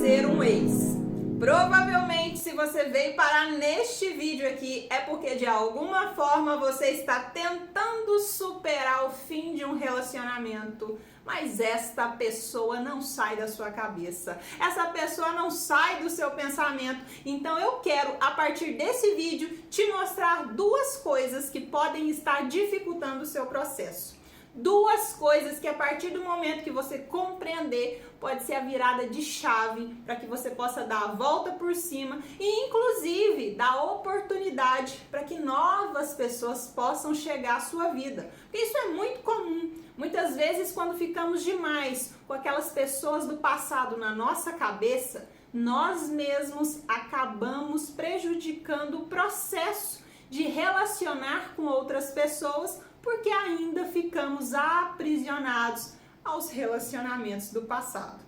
ser um ex. Provavelmente, se você veio parar neste vídeo aqui, é porque de alguma forma você está tentando superar o fim de um relacionamento, mas esta pessoa não sai da sua cabeça, essa pessoa não sai do seu pensamento. Então eu quero, a partir desse vídeo, te mostrar duas coisas que podem estar dificultando o seu processo. Duas coisas que a partir do momento que você compreender, pode ser a virada de chave para que você possa dar a volta por cima e inclusive dar oportunidade para que novas pessoas possam chegar à sua vida. Porque isso é muito comum. Muitas vezes quando ficamos demais com aquelas pessoas do passado na nossa cabeça, nós mesmos acabamos prejudicando o processo de relacionar com outras pessoas porque ainda ficamos aprisionados aos relacionamentos do passado.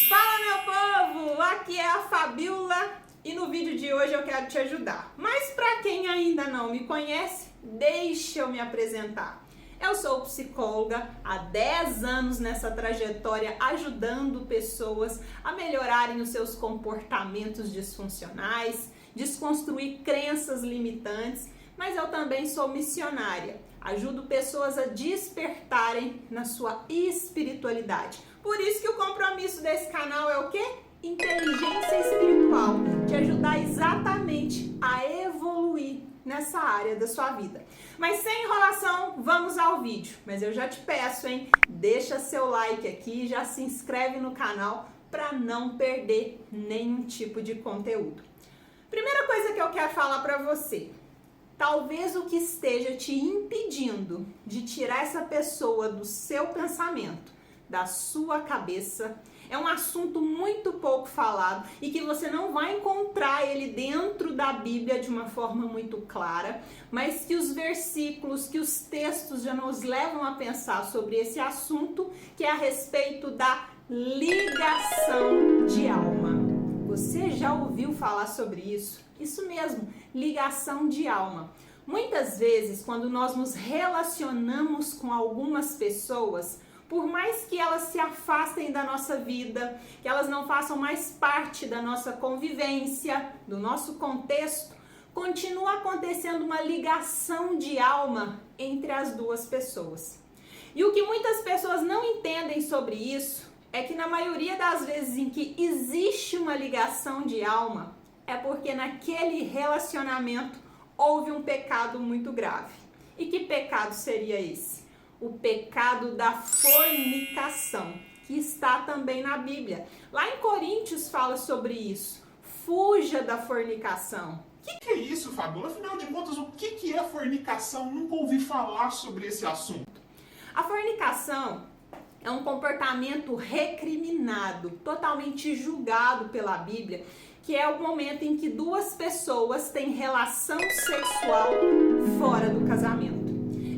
Fala, meu povo! Aqui é a Fabiola e no vídeo de hoje eu quero te ajudar. Mas para quem ainda não me conhece, deixa eu me apresentar. Eu sou psicóloga há 10 anos nessa trajetória ajudando pessoas a melhorarem os seus comportamentos disfuncionais, desconstruir crenças limitantes, mas eu também sou missionária. Ajudo pessoas a despertarem na sua espiritualidade. Por isso que o compromisso desse canal é o quê? Inteligência espiritual. Te ajudar exatamente a evoluir nessa área da sua vida. Mas sem enrolação, vamos ao vídeo. Mas eu já te peço, hein? Deixa seu like aqui, já se inscreve no canal para não perder nenhum tipo de conteúdo. Primeira coisa que eu quero falar para você. Talvez o que esteja te impedindo de tirar essa pessoa do seu pensamento, da sua cabeça, é um assunto muito pouco falado e que você não vai encontrar ele dentro da Bíblia de uma forma muito clara, mas que os versículos, que os textos já nos levam a pensar sobre esse assunto, que é a respeito da ligação de alma. Você já ouviu falar sobre isso? Isso mesmo, ligação de alma. Muitas vezes, quando nós nos relacionamos com algumas pessoas, por mais que elas se afastem da nossa vida, que elas não façam mais parte da nossa convivência, do nosso contexto, continua acontecendo uma ligação de alma entre as duas pessoas. E o que muitas pessoas não entendem sobre isso é que na maioria das vezes em que existe uma ligação de alma, é porque naquele relacionamento houve um pecado muito grave. E que pecado seria esse? O pecado da fornicação, que está também na Bíblia. Lá em Coríntios fala sobre isso. Fuja da fornicação. O que é isso, Fabiola? Afinal de contas, o que é fornicação? Nunca ouvi falar sobre esse assunto. A fornicação é um comportamento recriminado, totalmente julgado pela Bíblia, que é o momento em que duas pessoas têm relação sexual fora do casamento.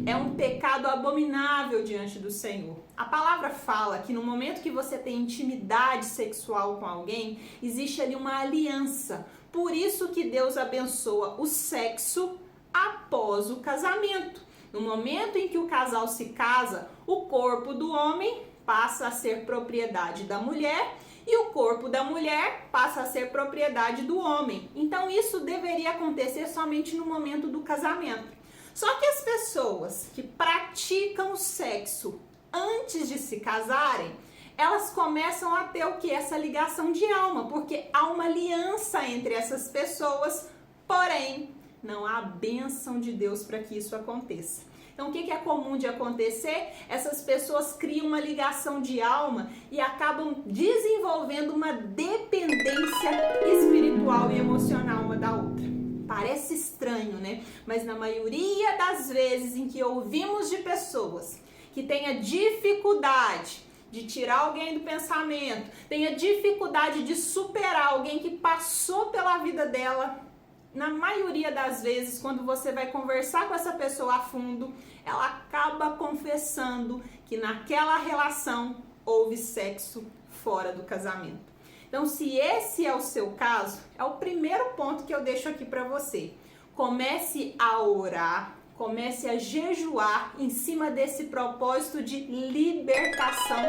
É um pecado abominável diante do Senhor. A palavra fala que no momento que você tem intimidade sexual com alguém, existe ali uma aliança. Por isso que Deus abençoa o sexo após o casamento. No momento em que o casal se casa, o corpo do homem passa a ser propriedade da mulher e o corpo da mulher passa a ser propriedade do homem. Então isso deveria acontecer somente no momento do casamento. Só que as pessoas que praticam o sexo antes de se casarem, elas começam a ter o que? Essa ligação de alma, porque há uma aliança entre essas pessoas, porém não há a bênção de Deus para que isso aconteça. Então, o que é comum de acontecer? Essas pessoas criam uma ligação de alma e acabam desenvolvendo uma dependência espiritual e emocional uma da outra. Parece estranho, né? Mas na maioria das vezes em que ouvimos de pessoas que tenha dificuldade de tirar alguém do pensamento, tenha dificuldade de superar alguém que passou pela vida dela, na maioria das vezes, quando você vai conversar com essa pessoa a fundo, ela acaba confessando que naquela relação houve sexo fora do casamento. Então, se esse é o seu caso, é o primeiro ponto que eu deixo aqui para você. Comece a orar, comece a jejuar em cima desse propósito de libertação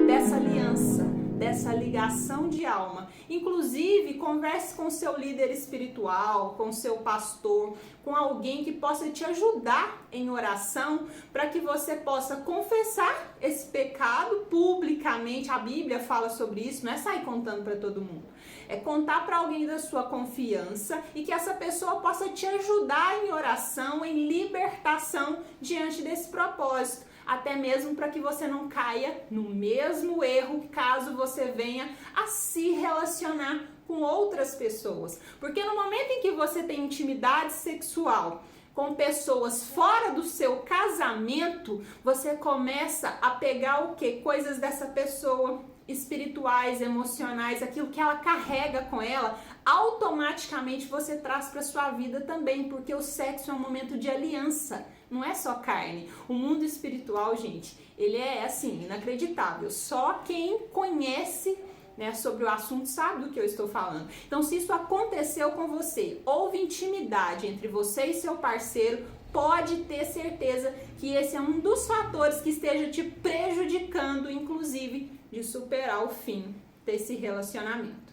dessa aliança, dessa essa ligação de alma. Inclusive, converse com seu líder espiritual, com seu pastor, com alguém que possa te ajudar em oração, para que você possa confessar esse pecado publicamente. A Bíblia fala sobre isso, não é sair contando para todo mundo. É contar para alguém da sua confiança e que essa pessoa possa te ajudar em oração, em libertação diante desse propósito. Até mesmo para que você não caia no mesmo erro caso você venha a se relacionar com outras pessoas. Porque no momento em que você tem intimidade sexual com pessoas fora do seu casamento, você começa a pegar o quê? Coisas dessa pessoa, espirituais, emocionais, aquilo que ela carrega com ela, automaticamente você traz para sua vida também, porque o sexo é um momento de aliança, não é só carne. O mundo espiritual, gente, ele é assim, inacreditável. Só quem conhece, né, sobre o assunto sabe do que eu estou falando. Então, se isso aconteceu com você, houve intimidade entre você e seu parceiro, pode ter certeza que esse é um dos fatores que esteja te prejudicando, inclusive, de superar o fim desse relacionamento.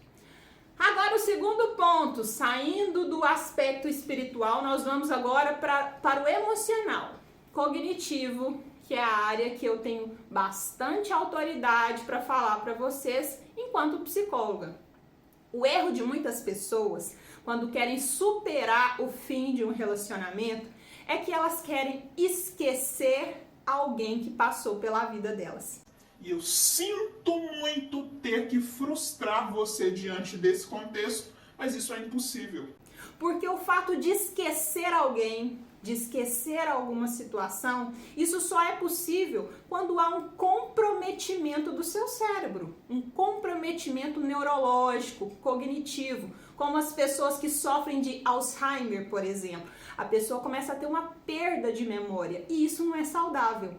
Agora, o segundo ponto, saindo do aspecto espiritual, nós vamos agora para o emocional, cognitivo, que é a área que eu tenho bastante autoridade para falar para vocês enquanto psicóloga. O erro de muitas pessoas, quando querem superar o fim de um relacionamento, é que elas querem esquecer alguém que passou pela vida delas. E eu sinto muito ter que frustrar você diante desse contexto, mas isso é impossível. Porque o fato de esquecer alguém, de esquecer alguma situação, isso só é possível quando há um comprometimento do seu cérebro, um comprometimento neurológico, cognitivo, como as pessoas que sofrem de Alzheimer, por exemplo. A pessoa começa a ter uma perda de memória e isso não é saudável.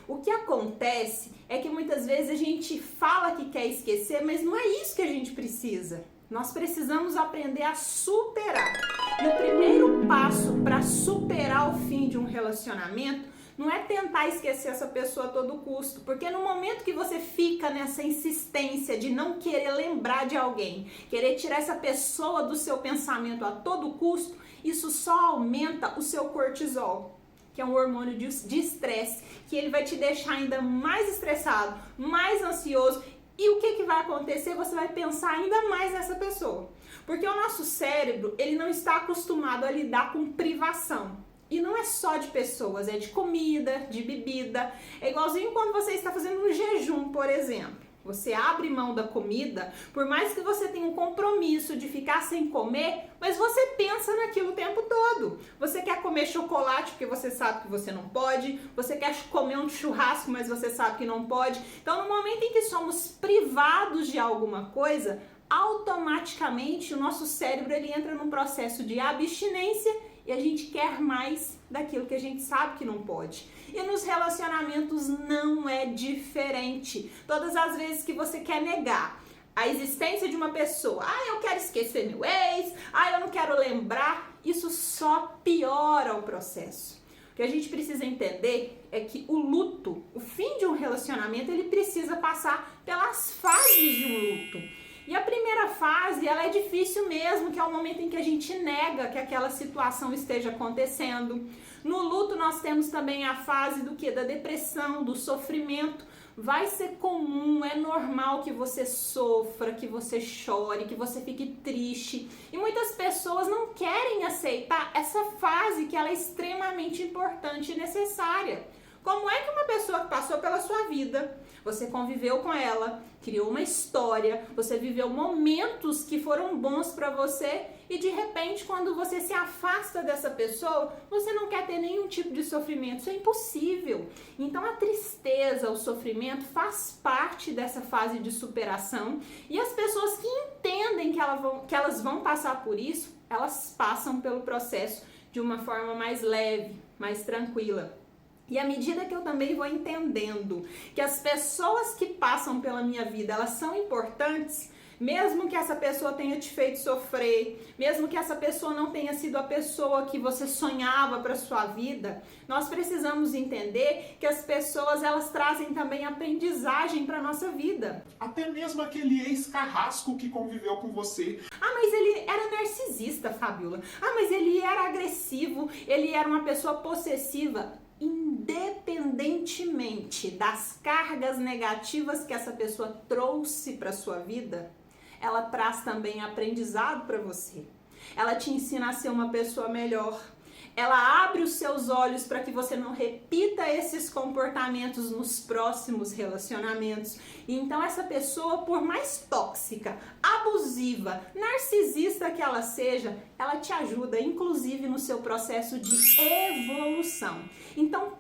O que acontece é que muitas vezes a gente fala que quer esquecer, mas não é isso que a gente precisa. Nós precisamos aprender a superar. E o primeiro passo para superar o fim de um relacionamento não é tentar esquecer essa pessoa a todo custo, porque no momento que você fica nessa insistência de não querer lembrar de alguém, querer tirar essa pessoa do seu pensamento a todo custo, isso só aumenta o seu cortisol, que é um hormônio de estresse, que ele vai te deixar ainda mais estressado, mais ansioso. E o que vai acontecer? Você vai pensar ainda mais nessa pessoa. Porque o nosso cérebro, ele não está acostumado a lidar com privação. E não é só de pessoas, é de comida, de bebida. É igualzinho quando você está fazendo um jejum, por exemplo. Você abre mão da comida, por mais que você tenha um compromisso de ficar sem comer, mas você pensa naquilo o tempo todo. Você quer comer chocolate porque você sabe que você não pode, você quer comer um churrasco, mas você sabe que não pode. Então, no momento em que somos privados de alguma coisa, automaticamente o nosso cérebro ele entra num processo de abstinência e a gente quer mais daquilo que a gente sabe que não pode. E nos relacionamentos não é diferente. Todas as vezes que você quer negar a existência de uma pessoa, eu quero esquecer meu ex, eu não quero lembrar, isso só piora o processo. O que a gente precisa entender é que o luto, o fim de um relacionamento, ele precisa passar pelas fases de um luto. E a primeira fase, ela é difícil mesmo, que é o momento em que a gente nega que aquela situação esteja acontecendo. No luto nós temos também a fase do quê? Da depressão, do sofrimento. Vai ser comum, é normal que você sofra, que você chore, que você fique triste. E muitas pessoas não querem aceitar essa fase que ela é extremamente importante e necessária. Como é que uma pessoa que passou pela sua vida, você conviveu com ela, criou uma história, você viveu momentos que foram bons para você e de repente quando você se afasta dessa pessoa, você não quer ter nenhum tipo de sofrimento, isso é impossível. Então a tristeza, o sofrimento faz parte dessa fase de superação e as pessoas que entendem que elas vão passar por isso, elas passam pelo processo de uma forma mais leve, mais tranquila. E à medida que eu também vou entendendo que as pessoas que passam pela minha vida, elas são importantes, mesmo que essa pessoa tenha te feito sofrer, mesmo que essa pessoa não tenha sido a pessoa que você sonhava para sua vida, nós precisamos entender que as pessoas, elas trazem também aprendizagem para nossa vida. Até mesmo aquele ex-carrasco que conviveu com você. Ah, mas ele era narcisista, Fabiola. Ah, mas ele era agressivo, ele era uma pessoa possessiva. Independentemente das cargas negativas que essa pessoa trouxe para sua vida, ela traz também aprendizado para você. Ela te ensina a ser uma pessoa melhor. Ela abre os seus olhos para que você não repita esses comportamentos nos próximos relacionamentos. E então essa pessoa, por mais tóxica, abusiva, narcisista que ela seja, ela te ajuda, inclusive, no seu processo de evolução. Então,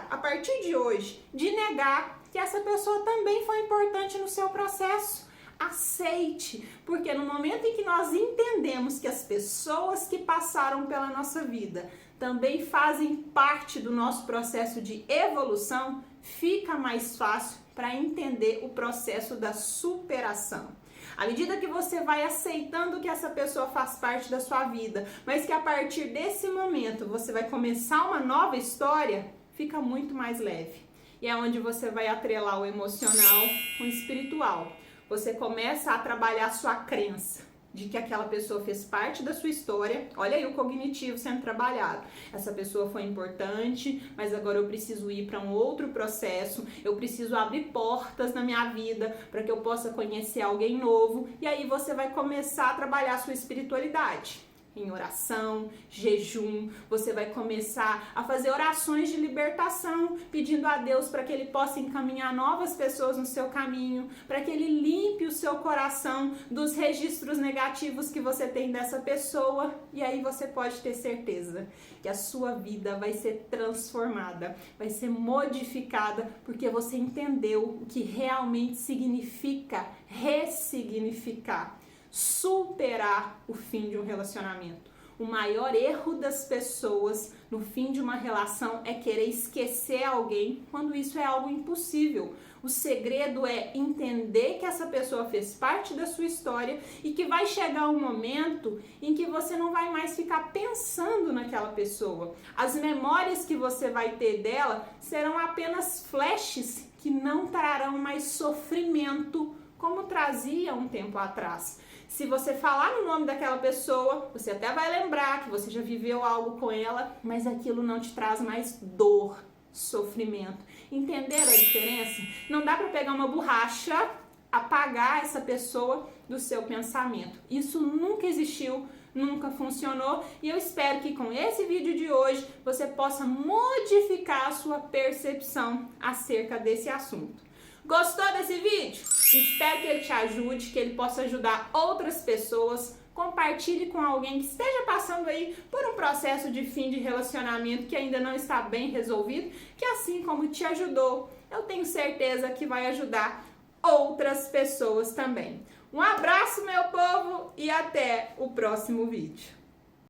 a partir de hoje, de negar que essa pessoa também foi importante no seu processo. Aceite, porque no momento em que nós entendemos que as pessoas que passaram pela nossa vida também fazem parte do nosso processo de evolução, fica mais fácil para entender o processo da superação. À medida que você vai aceitando que essa pessoa faz parte da sua vida, mas que a partir desse momento você vai começar uma nova história, fica muito mais leve. E é onde você vai atrelar o emocional com o espiritual. Você começa a trabalhar a sua crença de que aquela pessoa fez parte da sua história. Olha aí o cognitivo sendo trabalhado. Essa pessoa foi importante, mas agora eu preciso ir para um outro processo. Eu preciso abrir portas na minha vida para que eu possa conhecer alguém novo. E aí você vai começar a trabalhar a sua espiritualidade. Em oração, jejum, você vai começar a fazer orações de libertação, pedindo a Deus para que Ele possa encaminhar novas pessoas no seu caminho, para que Ele limpe o seu coração dos registros negativos que você tem dessa pessoa, e aí você pode ter certeza que a sua vida vai ser transformada, vai ser modificada, porque você entendeu o que realmente significa ressignificar. Superar o fim de um relacionamento. O maior erro das pessoas no fim de uma relação é querer esquecer alguém quando isso é algo impossível. O segredo é entender que essa pessoa fez parte da sua história e que vai chegar um momento em que você não vai mais ficar pensando naquela pessoa. As memórias que você vai ter dela serão apenas flashes que não trarão mais sofrimento como trazia um tempo atrás. Se você falar no nome daquela pessoa, você até vai lembrar que você já viveu algo com ela, mas aquilo não te traz mais dor, sofrimento. Entenderam a diferença? Não dá para pegar uma borracha, apagar essa pessoa do seu pensamento. Isso nunca existiu, nunca funcionou, e eu espero que com esse vídeo de hoje você possa modificar a sua percepção acerca desse assunto. Gostou desse vídeo? Espero que ele te ajude, que ele possa ajudar outras pessoas. Compartilhe com alguém que esteja passando aí por um processo de fim de relacionamento que ainda não está bem resolvido, que assim como te ajudou, eu tenho certeza que vai ajudar outras pessoas também. Um abraço, meu povo, e até o próximo vídeo.